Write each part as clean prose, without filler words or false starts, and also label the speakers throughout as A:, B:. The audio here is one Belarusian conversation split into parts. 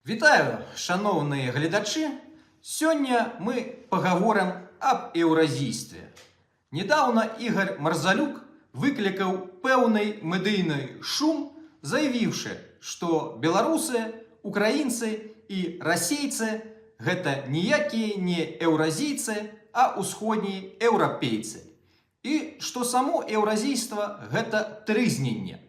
A: Вітаю, шановні глядачі! Сьогодні ми поговоримо об еўразійстве. Недавно Ігор Марзалюк викликав певний медійний шум, заявивши, що білоруси, українці і російці – гэта ніякі не еўразійці, а усходні еўрапейці. І що само еўразійство – гэта трызненне.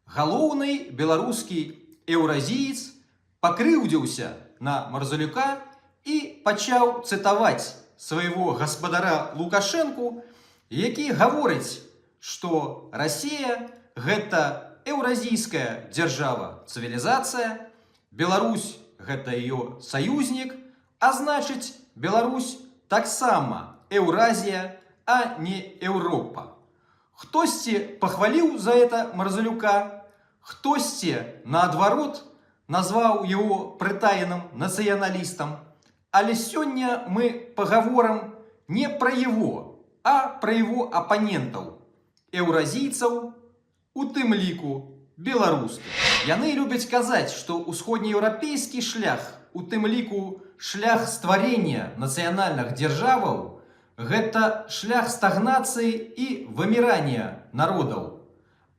A: Галоўны беларускі еўразіец пакрыўдзіўся на Марзалюка і пачаў цытаваць свайго гаспадара Лукашэнку, які гаворыць, што Расія – гэта еўразійская дзяржава цывілізацыя, Беларусь – гэта ее саюзнік, а значыць, Беларусь таксама Еўразія, а не Еўропа. Хтосьці пахваліў за это Марзалюка, хтосьці, наадварот, назваў его прытаеным нацыяналістам. Але сёння мы пагаворым не пра его, а пра его апанентаў, еўразійцаў, у тым ліку беларускіх. Яны любяць казаць, што усходнееўрапейскі шлях, у тым ліку шлях стварення нацыянальных дзяржаваў, гэта шлях стагнацыі і вымірання народаў.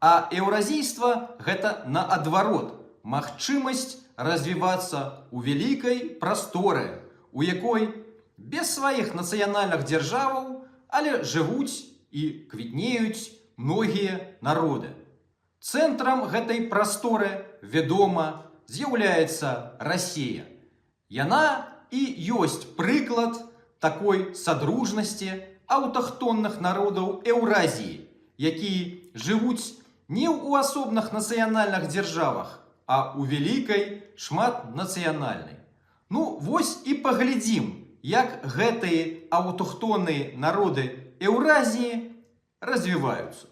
A: А еўразійства гэта наадварот, магчымасць развівацца ў вялікай прасторы, у якой без сваіх нацыянальных дзяржаваў, але жывуць і квітнеюць многія народы. Цэнтрам гэтай прасторы, вядома, з'яўляецца Расія. Яна і ёсць прыклад такой садружнасці аўтахтонных народаў Еўразіі, якія жывуць не ў асобных нацыянальных дзяржавах, а ў вялікай шматнацыянальнай. Ну, вось і паглядзім, як гэтыя аўтахтонныя народы Еўразіі развіваюцца.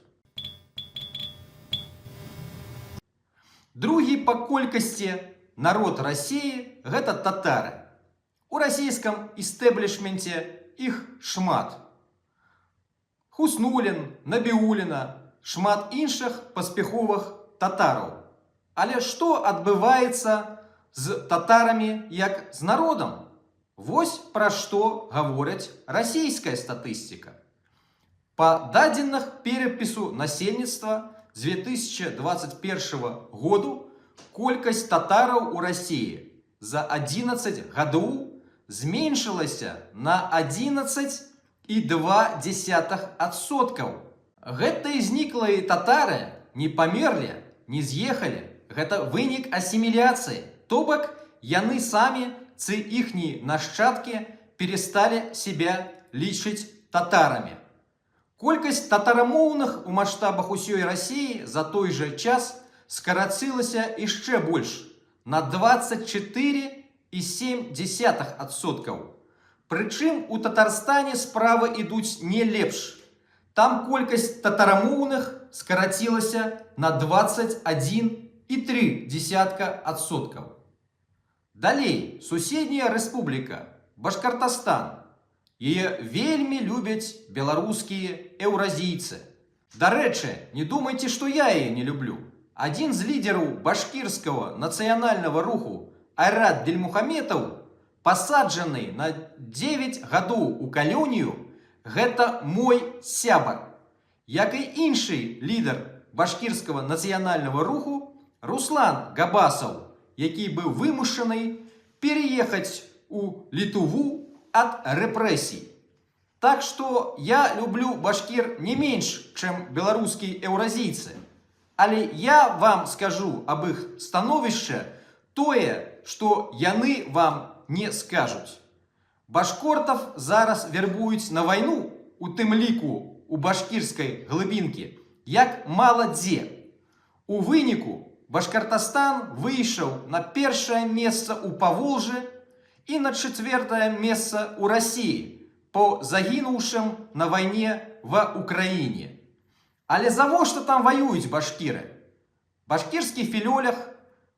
A: Другі па колькасці народ Расіі – гэта татары. У расійскім істэблішменце іх шмат. Хуснулін, Набіуліна, шмат іншых паспяховых татараў. Але што адбываецца з татарамі як з народам? Вось пра што гаворыць расійская статыстыка. Па дадзеных перапісу насельніцтва з 2021 году колькасць татараў у Расіі за 11 гадоў зменшылася на 11,2%. Гэтыя зніклыя татары не памерлі, не з'ехалі. Гэта вынік асіміляцыі. То бок, яны самі ці іхнія нашчадкі пересталі себя лічыць татарамі. Колькасць татарамоўных у маштабах усёй Расіі за той жа час скарацылася яшчэ больш, на 24,7%. Прычым у Татарстане справы ідуць не лепш. Там колькасць татарамоўных скарацілася на 21,3%. Далей, суседняя рэспубліка Башкартастан. Яе вельмі любяць беларускія еўразійцы. Дарэчы, не думайце, што я яе не люблю. Адзін з лідераў башкірскага нацыянальнага руху Айрат Дильмухаметаў, пасаджаны на 9 гадоў у калонію, гэта мой сябар. Як і іншы лідар башкірскага нацыянальнага руху Руслан Габасаў, які быў вымушаны переехаць у Літву ад рэпрэсій. Так што я люблю башкір не менш, чым беларускія еўразійцы. Але я вам скажу аб іх становішчы тое, што яны вам не скажуць. Башкортаў зараз вербуюць на вайну, у тым ліку у башкірскай глыбінкі, як мала дзе. У выніку Башкартастан выйшаў на першае месца ў Паволжы і на 4-е месца ў Расіі по загінуўшым на вайне ва Украіне. Але завошта там воююць башкіры? Башкірскі філолог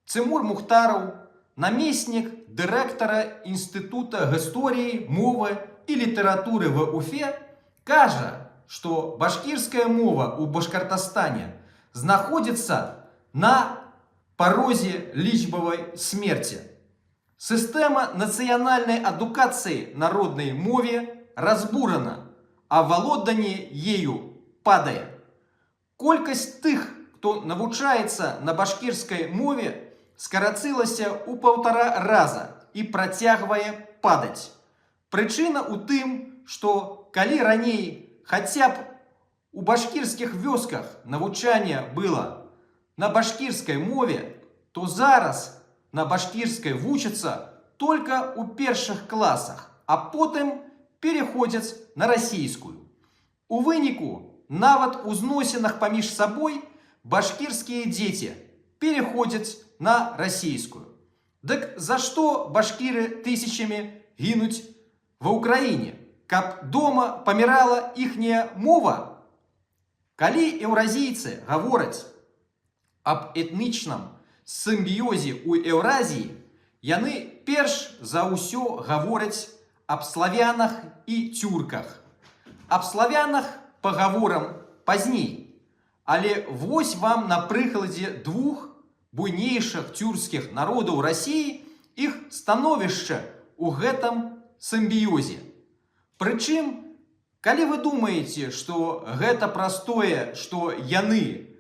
A: Цымур Мухтараў, намеснік дырэктара Інстытута гісторыі, мовы і літаратуры ва Уфе, кажа, што башкірская мова ў Башкартастане знаходзіцца на парозе лічбавай смерці. Сістэма нацыянальнай адукацыі народнай мове разбурана, а валоданне ею падае. Колькасць тых, хто навучаецца на башкірскай мове, скарацылася ў 1,5 раза і працягвае падаць. Прычына ў тым, што калі раней хаця б у башкірскіх вёсках навучанне было на башкірскай мове, то зараз на башкірскай вучацца толькі ў першых класах, а потым пераходзяць на расійскую. У выніку, нават у зносінах паміж сабой башкірскія дзеці пераходзяць на расійскую. Дык за што башкіры тысячамі гінуць ва ўкраіне? Каб дома памірала іхняя мова? Калі еўразійцы гавораць аб этнічным сімбіёзе ў Еўразіі, яны перш за ўсё гавораць аб славянах і тюрках. Аб славянах пагаворам пазней. Але вось вам на прыкладзе двух буйнейшых тюркскіх народаў Расіі іх становішча ў гэтым сімбіёзе. Прычым, калі вы думаеце, што гэта праз тое, што яны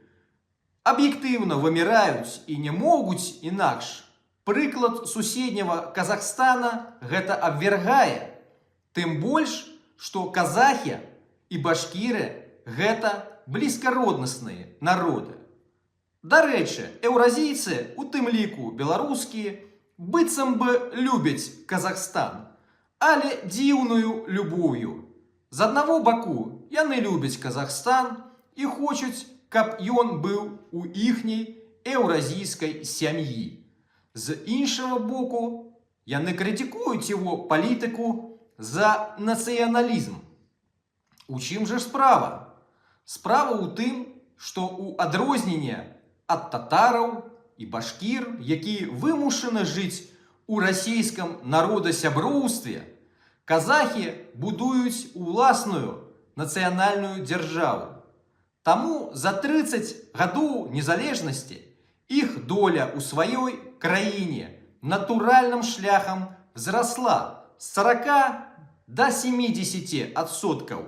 A: аб'ектыўна выміраюць і не могуць інакш, прыклад суседняга Казахстана гэта абвяргае. Тым больш, што казахі і башкіры гэта блізкароднасныя народы. Дарэчы, еўразійцы, у тым ліку беларускія, быццам бы любяць Казахстан, але дзіўную любоўю. З аднаго баку, яны любяць Казахстан і хочуць, каб ён быў у іхняй еўразійскай сям'і. З іншага боку, яны крытыкуюць яго палітыку за нацыяналізм. У чым жа справа? Справа ў тым, што ў адрозненне ад татараў і башкір, якія вымушаны жыць у расійскім народасяброўстве, казахі будуюць уласную нацыянальную дзяржаву. Таму за 30 гадоў незалежнасці іх доля ў сваёй краіне натуральным шляхам взрасла з 40 до 70%.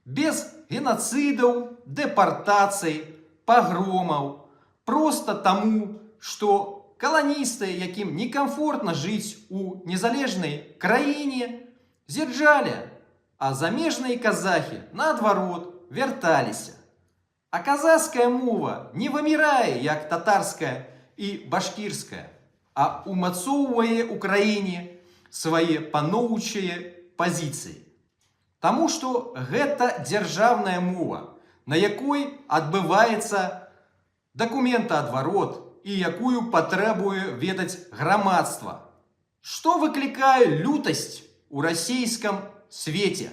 A: Без геноцидаў, дэпартацый, пагромаў, проста таму, што каланісты, якім некамфортна жыць у незалежнай краіне, з'язджалі, а замежныя казахі, наадварот, вярталіся. А казахская мова не вымірае, як татарская і башкірская, а умацоўвае ў краіне свае паноўчыя пазіцыі. Таму што гэта дзяржаўная мова, на якой адбываецца дакументаадварот і якую патрабуе ведаць грамадства. Што выклікае лютасць у расійскім свеце,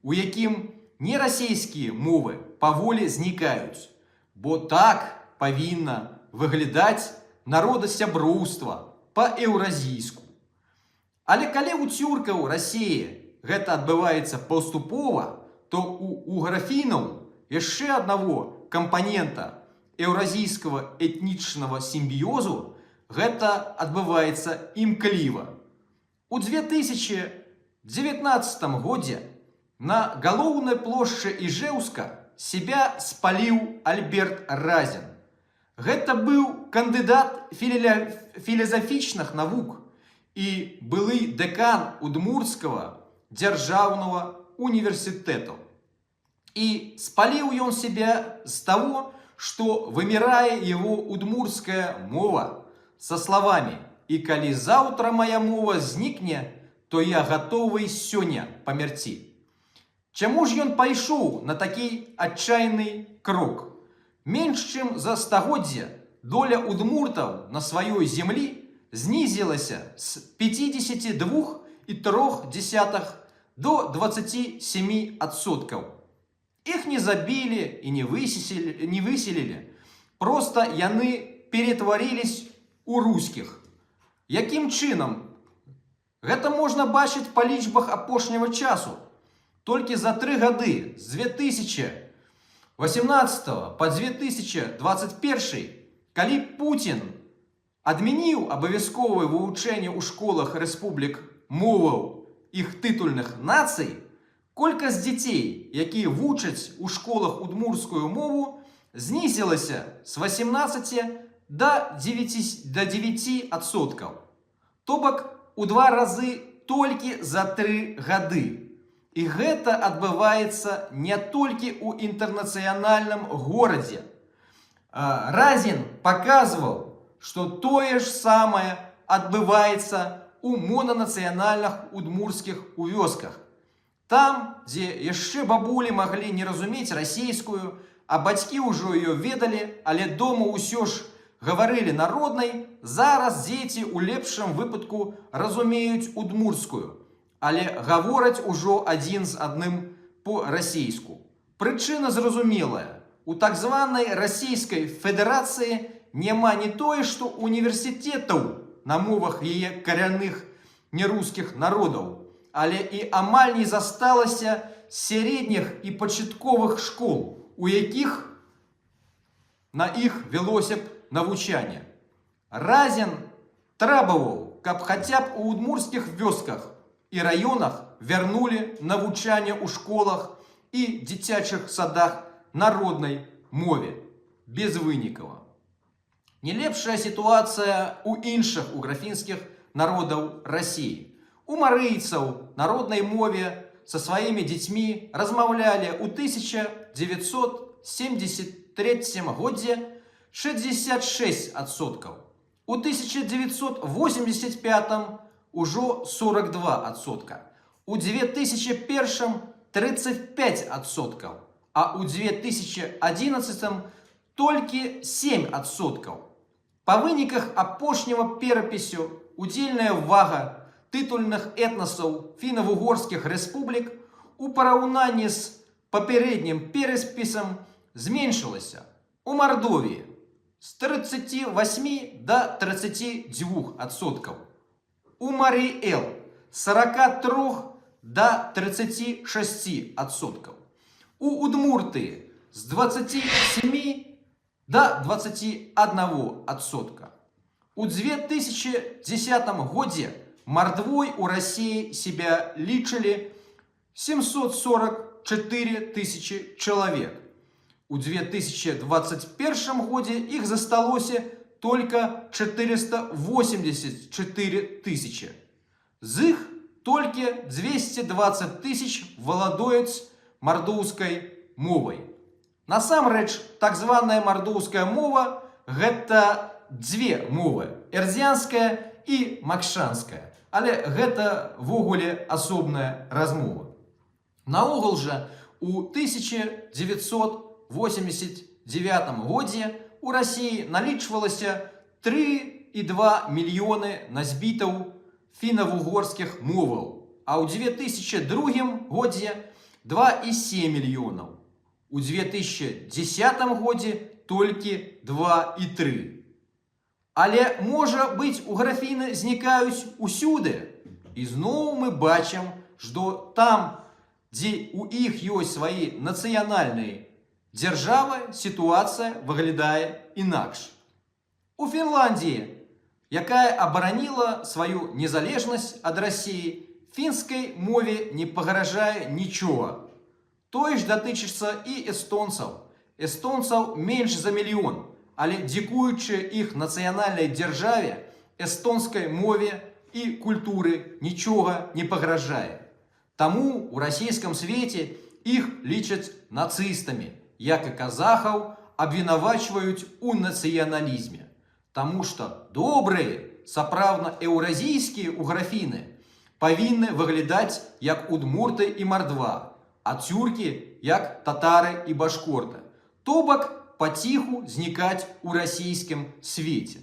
A: у якім нерасійскія мовы паволі знікаюць, бо так павінна выглядаць народасяброўства па-еўразійску. Але калі ў тюркаў Расіі гэта адбываецца паступова, то у графінаў яшчэ аднаго кампанента еўразійскага этнічнага сімбіёзу гэта адбываецца імкліва. У 2019 годзе на галоўнай плошчы Іжэўска себя спаліў Альберт Разін. Гэта быў кандыдат філазафічных навук і былы дэкан Удмуртскага дзяржаўнага універсітэту. І спаліў ён себя з таго, што вымірае яго удмуртская мова са словамі «І калі заўтра моя мова знікне, то я гатовы сёння памерці». Чаму ж ён пайшоў на такі адчайны крок? Менш чым за стагоддзе доля удмуртаў на сваёй землі знізілася з 52,3 до 27%. Іх не забілі і не выселілі, проста яны ператварились у рускіх. Якім чынам? Гэта можна бачыць па лічбах апошняга часу. Толькі за 3 гады з 2018 по 2021, калі Путін адмяніў абавязковае вывучэнне ў школах рэспублік моваў іх тытульных нацый, колькасць дзяцей, якія вучаць у школах удмурскую мову, знізілася з 18 до 9%. То бок у 2 разы толькі за 3 гады. І гэта адбываецца не толькі ў інтэрнацыянальным горадзе. Разін паказваў, што тое ж самае адбываецца у монанацыянальных удмурскіх вёсках. Там, дзе яшчэ бабулі маглі не разумець расейскую, а бацькі ўжо ее ведалі, але дома ўсё ж гаварылі народнай, зараз дзеці ў лепшым выпадку разумеюць удмурскую, але гавораць ужо адзін з адным по-расейску. Прычына зразумелая. У так званай Расійскай Федэрацыі няма не тое, што універсітэтаў на мовах яе карянных нерускіх народаў, але і амаль не засталася сярэдніх і пачатковых школ, у якіх на іх вялося б навучанне. Разін требаваў, каб хаця б у удмурскіх вёсках і раёнах вярнулі навучанне ў школах і дзіцячых садах народнай мове, безвынікава. Не лепшая сітуацыя ў іншых уграфінскіх народаў Расіі. У марыйцаў народнай мове са сваімі дзецьмі размаўлялі ў 1973 годзе 66%, у 1985 ужо 42%, у 2001 35%, а у 2011 толькі 7%. Па выніках апошняга перапісу удзельная вага тытульных этнасаў фіна-вугорскіх рэспублік у параўнанні з папярэднім перапісам зменшылася. У Мардовіі з 38 до 32%, у Марий-Эл з 43 до 36%, у Удмуртыі з 27 до 21%. У 2010 годзе мордвой у России себя лічылі 744 тысячи человек. У 2021 годзе их засталося только 484 тысячи. З іх толькі 220 тысяч валадаюць мардоўскай мовай. Насамрэч, так званая мардоўская мова – гэта дзве мовы – эрзянская і макшанская. Але гэта ввогуле асобная размова. Наогул жа, у 1989 годзе у Расіі налічвалася 3,2 мільёны носьбітаў фіна-вугорскіх моваў, а ў 2002 годзе 2,7 мільёнаў. У 2010 годзе толькі 2,3. Але, можа быць, уграфіны знікаюць усюды. І зноў мы бачым, што там, дзе у іх ёсць свае нацыянальныя дзяржавы, сітуацыя выглядае інакш. У Фінляндіі, якая абараніла сваю незалежнасць ад Расіі, фінскай мове не пагражае нічога. Тое ж датычыцца і эстонцаў. Эстонцаў менш за мільён, але дзякуючы іх нацыянальнай дзяржаве, эстонскай мове і культуры нічога не пагражае. Таму у расійскім свеце іх лічаць нацыстамі, як і казахаў абвінавачваюць у нацыяналізме. Таму што добрыя, сапраўдна еўразійскія уграфіны павінны выглядаць як удмурты і мардва, а тюркі як татары і башкорты. То бок паціху знікаць у расійскім свеце.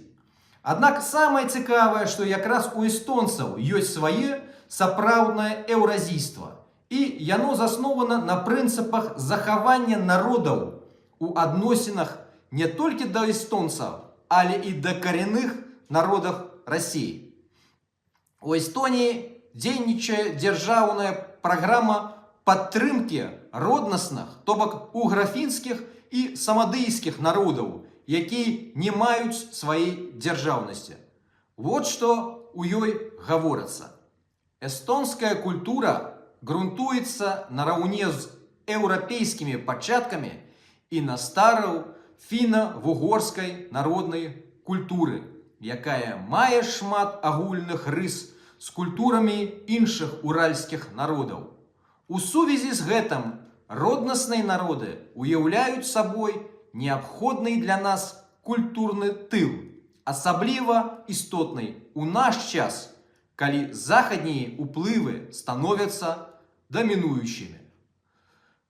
A: Аднак самае цікавае, што якраз у эстонцаў ёсць свае сапраўднае еўразійства. І яно заснована на прынцыпах захавання народаў у адносінах не толькі да эстонцаў, але і да карэнных народаў Расіі. У Эстоніі дзейнічае дзяржаўная праграма падтрымкі роднасных, то бок уграфінскіх і самадыйскіх народаў, якія не маюць сваёй дзяржаўнасці. Вот што ў ёй гаворыцца. Эстонская культура грунтуецца нараўне з еўрапейскімі пачаткамі і на стараў фіна-вугорскай народнай культуры, якая мае шмат агульных рыс з культурамі іншых уральскіх народаў. У сувязі з гэтым роднасныя народы уяўляюць сабой неабходны для нас культурны тыл, асабліва істотны ў наш час, калі захаднія ўплывы становяцца дамінуючымі.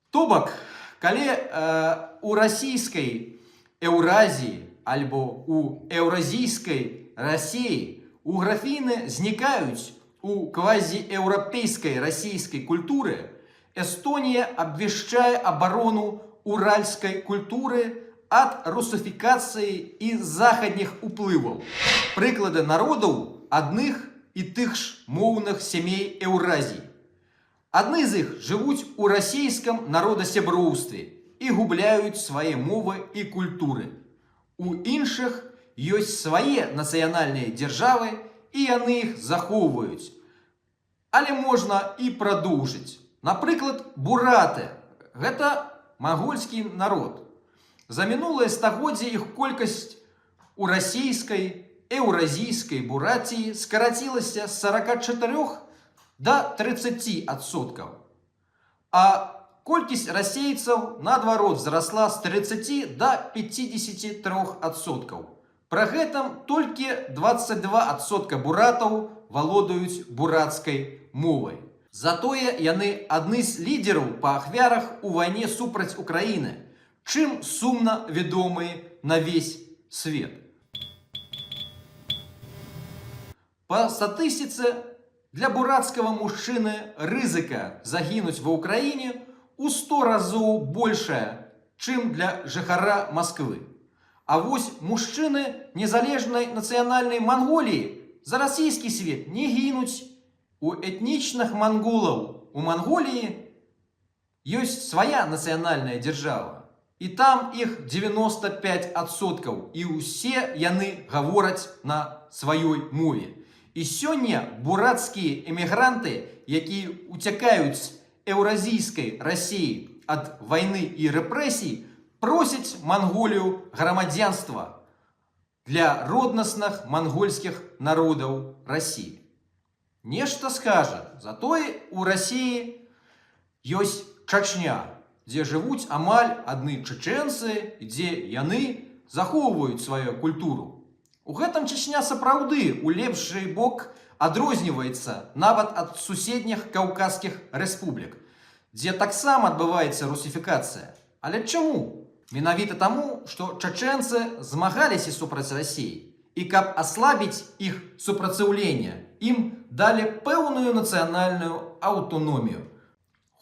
A: То бок, калі у расійскай Еўразіі альбо у еўразійскай Расіі у графіны знікаюць у квазіеўрапейскай расійскай культуры, Эстонія абвяшчае абарону уральскай культуры ад русифікацыі і захадніх уплываў. Прыклады народаў адных і тых ж моўных сямей Еўразіі. Адны з іх жывуць у расійскім народасяброўстве і губляюць свае мовы і культуры. У іншых ёсць свае нацыянальныя дзяржавы і яны іх захоўваюць. Але можна і прадоўжыць. Напрыклад, бураты – гэта мангольскі народ. За мінулае стагоддзе іх колькасць у расійскай, еўразійскай Буратіі скарацілася з 44 до 30%, а колькасць расейцаў, наадварот, зрасла з 30 до 53%. Пры гэтым толькі 22% буратаў валодаюць бурацкай мовай. Затое яны адны з лідераў па ахвярах у вайне супраць Украіны, чым сумна вядомыя на весь свет. Па статыстыцы, для бурацкага мужчыны рызыка загінуць ва ўкраіне ў 100 разоў большая, чым для жыхара Масквы. А вось мужчыны незалежнай нацыянальнай Манголіі за расійскі свет не гінуць. У этнічных манголаў у Манголіі ёсць свая нацыянальная дзяржава. І там іх 95%, і ўсе яны гавораць на сваёй мове. І сёння бурацкія эмігранты, якія уцякаюць з еўразійскай Расіі ад вайны і рэпрэсій, просяць Манголію грамадзянства для роднасных мангольскіх народаў Расіі. Нешта скажа, затое у Расіі ёсць Чачня, дзе жывуць амаль адны чэчэнцы, дзе яны захоўваюць сваю культуру. У гэтым Чачня сапраўды ў лепшы бок адрозніваецца нават ад суседніх каўказскіх рэспублік, дзе таксама адбываецца русифікацыя. Але чаму? Менавіта таму, што чачэнцы змагаліся супраць Расіі, і каб аслабіць іх супрацьстаўленне, ім далі пэўную нацыянальную аўтаномію.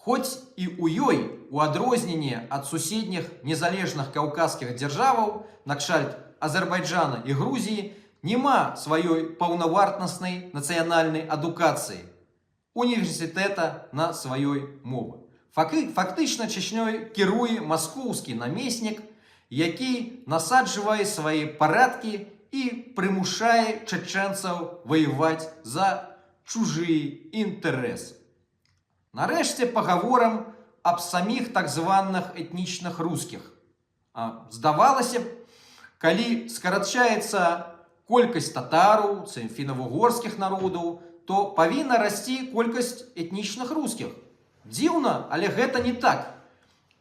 A: Хоць і ў ёй, у адрозненне ад суседніх незалежных каўказскіх дзяржаваў, накшталт Азербайджана і Грузіі, няма сваёй паўнавартаснай нацыянальнай адукацыі, універсітэта на сваёй мовы. Фактычна Чачнёй кіруе маскоўскі намеснік, які насаджвае свае парадкі і прымушае чачэнцаў ваяваць за чужыя інтарэсы. Нарэшце пагаворам аб саміх так званых этнічных рускіх. Здавалася б, калі скарачаецца колькасць татараў, фіна-вугорскіх народаў, то павінна расці колькасць этнічных рускіх. Дзіўна, але гэта не так.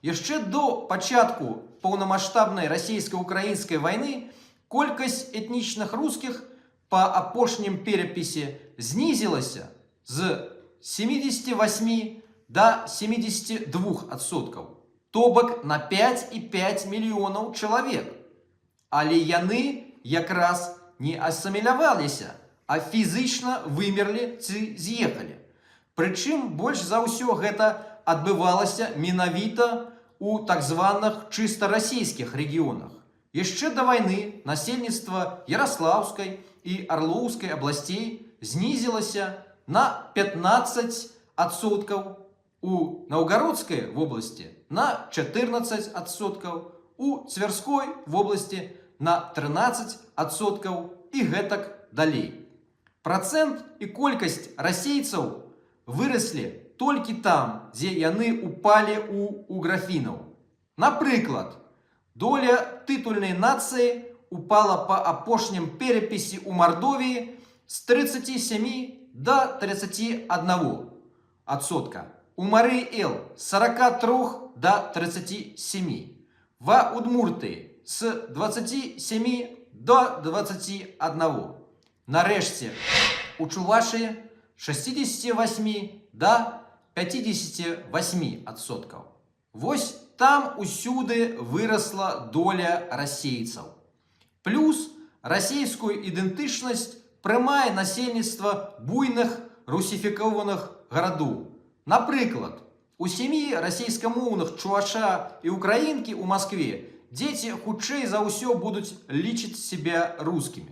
A: Яшчэ до пачатку паўнамаштабнай расійска-украінскай вайны колькасць этнічных рускіх па апошнім перапісе знізілася з 78 до 72%, то бок на 5,5 мільёнаў чалавек. Але яны якраз не асіміляваліся, а фізічна вымерлі ці з'ехалі. Прычым больш за ўсё гэта адбывалася менавіта ў так званых чыста расійскіх рэгіёнах. Яшчэ да вайны насельніцтва Ярослаўскай і Арлоўскай абласцей знізілася на 15%, у Наўгародскай вобласці на 14%, у Цвярской вобласці на 13% і гэтак далей. Працэнт і колькасць расейцаў выраслі толькі там, дзе яны упалі ў уграфінаў. Напрыклад, доля тытульнай нацыі упала па апошнім перапісе ў Мардовіі з 37 до 31%. У Марыі-Эл з 43 до 37. Ва Удмуртыі з 27 до 21. Нарэшце, у Чувашыі 68 до 58%. Вось там усюды вырасла доля расейцаў. Плюс расійскую ідэнтычнасць прымае насельніцтва буйных русіфікаваных гарадоў. Напрыклад, у сям'і расійскамоўных чуваша і украінкі ў Маскве дзеці хутчэй за ўсё будуць лічыць сябе рускімі.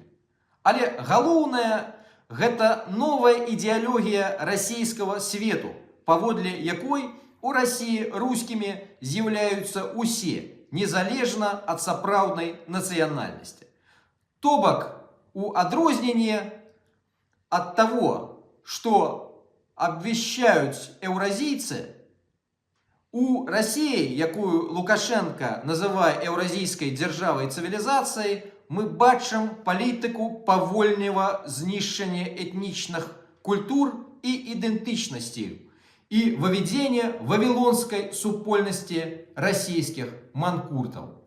A: Але галоўнае – гэта новая ідэалогія расійскага свету, паводле якой у Расіі рускімі з'яўляюцца ўсе, незалежна ад сапраўднай нацыянальнасці. То бок, у адрозненне ад таго, што абвяшчаюць еўразійцы, у Расіі, якую Лукашенко называе еўразійскай дзяржавай цывілізацыяй, мы бачым палітыку павольнага знішчання этнічных культур і ідэнтычнасцей і вывядзення вавілонскай супольнасці расійскіх манкуртаў.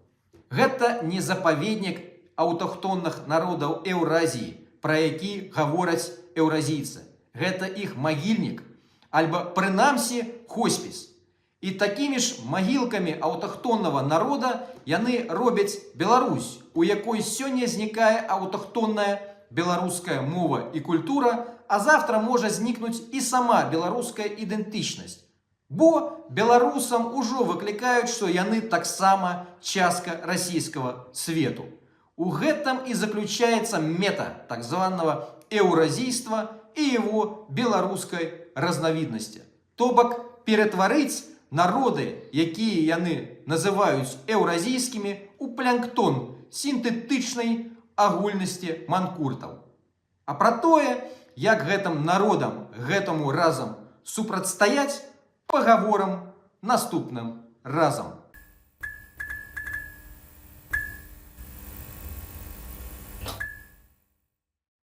A: Гэта не запаведнік аўтахтонных народаў Еўразіі, пра які гавораць еўразійцы. Гэта іх магільнік, альбо прынамсі хоспіс. І такімі ж магілкамі аўтахтоннага народа яны робяць Беларусь, у якой сёння знікае аўтахтонная беларуская мова і культура, а завтра можа знікнуць і сама беларуская ідэнтычнасць. Бо беларусам ужо выклікаюць, што яны таксама частка расійскага свету. У гэтым і заключаецца мета так званага еўразійства і его беларускай разнавіднасці. То бок ператварыць народы, якія яны называюць еўразійскімі, у планктон сінтэтычнай агульнасці манкуртаў. А пра тое, як гэтым народам гэтаму разам супрацьстаяць, пагаворам наступным разам.